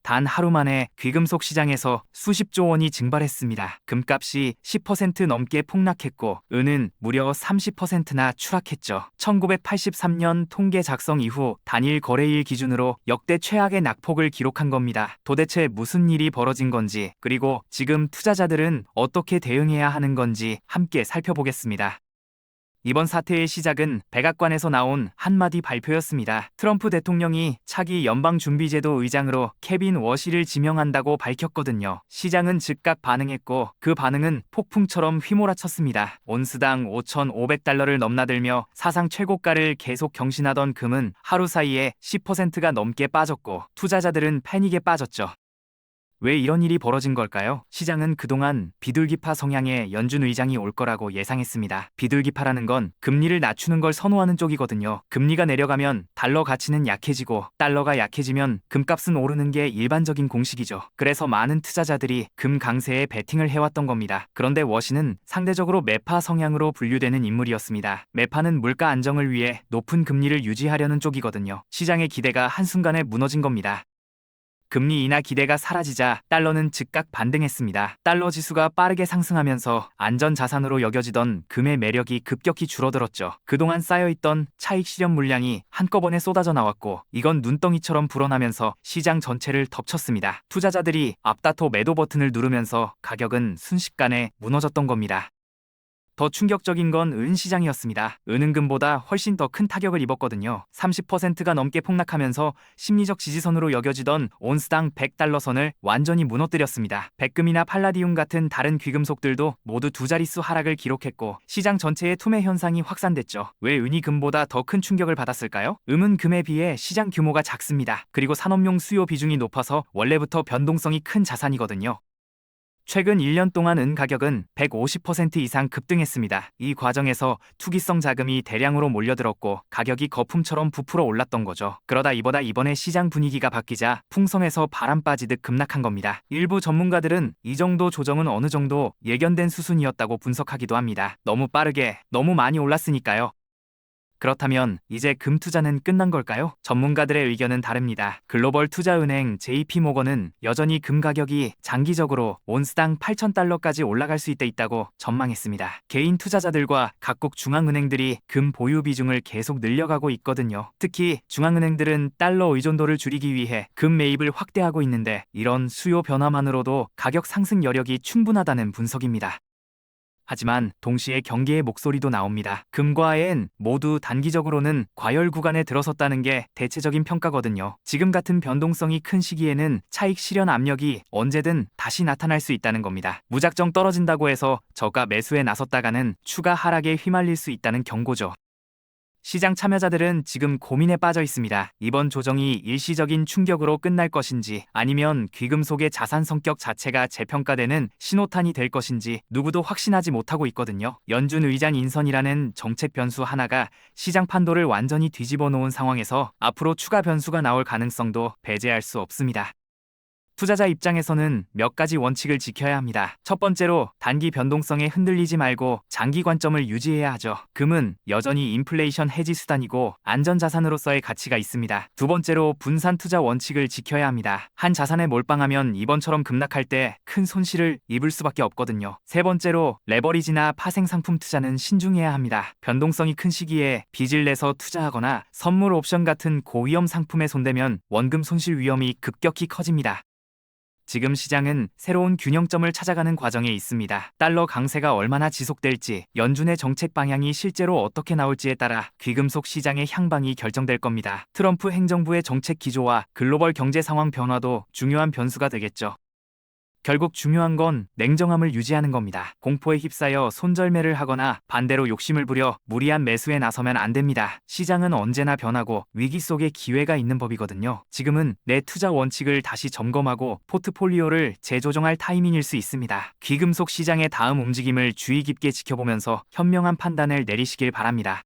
단 하루 만에 귀금속 시장에서 수십조 원이 증발했습니다. 금값이 10% 넘게 폭락했고 은은 무려 30%나 추락했죠. 1983년 통계 작성 이후 단일 거래일 기준으로 역대 최악의 낙폭을 기록한 겁니다. 도대체 무슨 일이 벌어진 건지, 그리고 지금 투자자들은 어떻게 대응해야 하는 건지 함께 살펴보겠습니다. 이번 사태의 시작은 백악관에서 나온 한마디 발표였습니다. 트럼프 대통령이 차기 연방준비제도 의장으로 케빈 워시를 지명한다고 밝혔거든요. 시장은 즉각 반응했고 그 반응은 폭풍처럼 휘몰아쳤습니다. 온스당 5,500달러를 넘나들며 사상 최고가를 계속 경신하던 금은 하루 사이에 10%가 넘게 빠졌고 투자자들은 패닉에 빠졌죠. 왜 이런 일이 벌어진 걸까요? 시장은 그동안 비둘기파 성향의 연준 의장이 올 거라고 예상했습니다. 비둘기파라는 건 금리를 낮추는 걸 선호하는 쪽이거든요. 금리가 내려가면 달러 가치는 약해지고 달러가 약해지면 금값은 오르는 게 일반적인 공식이죠. 그래서 많은 투자자들이 금 강세에 베팅을 해왔던 겁니다. 그런데 워시는 상대적으로 매파 성향으로 분류되는 인물이었습니다. 매파는 물가 안정을 위해 높은 금리를 유지하려는 쪽이거든요. 시장의 기대가 한순간에 무너진 겁니다. 금리 인하 기대가 사라지자 달러는 즉각 반등했습니다. 달러 지수가 빠르게 상승하면서 안전자산으로 여겨지던 금의 매력이 급격히 줄어들었죠. 그동안 쌓여있던 차익 실현 물량이 한꺼번에 쏟아져 나왔고 이건 눈덩이처럼 불어나면서 시장 전체를 덮쳤습니다. 투자자들이 앞다퉈 매도 버튼을 누르면서 가격은 순식간에 무너졌던 겁니다. 더 충격적인 건 은 시장이었습니다. 은은 금보다 훨씬 더 큰 타격을 입었거든요. 30%가 넘게 폭락하면서 심리적 지지선으로 여겨지던 온스당 100달러 선을 완전히 무너뜨렸습니다. 백금이나 팔라디움 같은 다른 귀금속들도 모두 두 자릿수 하락을 기록했고 시장 전체의 투매 현상이 확산됐죠. 왜 은이 금보다 더 큰 충격을 받았을까요? 은은 금에 비해 시장 규모가 작습니다. 그리고 산업용 수요 비중이 높아서 원래부터 변동성이 큰 자산이거든요. 최근 1년 동안 은 가격은 150% 이상 급등했습니다. 이 과정에서 투기성 자금이 대량으로 몰려들었고 가격이 거품처럼 부풀어 올랐던 거죠. 그러다 이번에 시장 분위기가 바뀌자 풍성해서 바람 빠지듯 급락한 겁니다. 일부 전문가들은 이 정도 조정은 어느 정도 예견된 수순이었다고 분석하기도 합니다. 너무 빠르게, 너무 많이 올랐으니까요. 그렇다면 이제 금 투자는 끝난 걸까요? 전문가들의 의견은 다릅니다. 글로벌 투자은행 JP모건은 여전히 금 가격이 장기적으로 온스당 8,000달러까지 올라갈 수 있다고 전망했습니다. 개인 투자자들과 각국 중앙은행들이 금 보유 비중을 계속 늘려가고 있거든요. 특히 중앙은행들은 달러 의존도를 줄이기 위해 금 매입을 확대하고 있는데 이런 수요 변화만으로도 가격 상승 여력이 충분하다는 분석입니다. 하지만 동시에 경계의 목소리도 나옵니다. 금과 엔 모두 단기적으로는 과열 구간에 들어섰다는 게 대체적인 평가거든요. 지금 같은 변동성이 큰 시기에는 차익 실현 압력이 언제든 다시 나타날 수 있다는 겁니다. 무작정 떨어진다고 해서 저가 매수에 나섰다가는 추가 하락에 휘말릴 수 있다는 경고죠. 시장 참여자들은 지금 고민에 빠져 있습니다. 이번 조정이 일시적인 충격으로 끝날 것인지 아니면 귀금속의 자산 성격 자체가 재평가되는 신호탄이 될 것인지 누구도 확신하지 못하고 있거든요. 연준 의장 인선이라는 정책 변수 하나가 시장 판도를 완전히 뒤집어 놓은 상황에서 앞으로 추가 변수가 나올 가능성도 배제할 수 없습니다. 투자자 입장에서는 몇 가지 원칙을 지켜야 합니다. 첫 번째로 단기 변동성에 흔들리지 말고 장기 관점을 유지해야 하죠. 금은 여전히 인플레이션 해지 수단이고 안전자산으로서의 가치가 있습니다. 두 번째로 분산 투자 원칙을 지켜야 합니다. 한 자산에 몰빵하면 이번처럼 급락할 때 큰 손실을 입을 수밖에 없거든요. 세 번째로 레버리지나 파생상품 투자는 신중해야 합니다. 변동성이 큰 시기에 빚을 내서 투자하거나 선물 옵션 같은 고위험 상품에 손대면 원금 손실 위험이 급격히 커집니다. 지금 시장은 새로운 균형점을 찾아가는 과정에 있습니다. 달러 강세가 얼마나 지속될지, 연준의 정책 방향이 실제로 어떻게 나올지에 따라 귀금속 시장의 향방이 결정될 겁니다. 트럼프 행정부의 정책 기조와 글로벌 경제 상황 변화도 중요한 변수가 되겠죠. 결국 중요한 건 냉정함을 유지하는 겁니다. 공포에 휩싸여 손절매를 하거나 반대로 욕심을 부려 무리한 매수에 나서면 안 됩니다. 시장은 언제나 변하고 위기 속에 기회가 있는 법이거든요. 지금은 내 투자 원칙을 다시 점검하고 포트폴리오를 재조정할 타이밍일 수 있습니다. 귀금속 시장의 다음 움직임을 주의 깊게 지켜보면서 현명한 판단을 내리시길 바랍니다.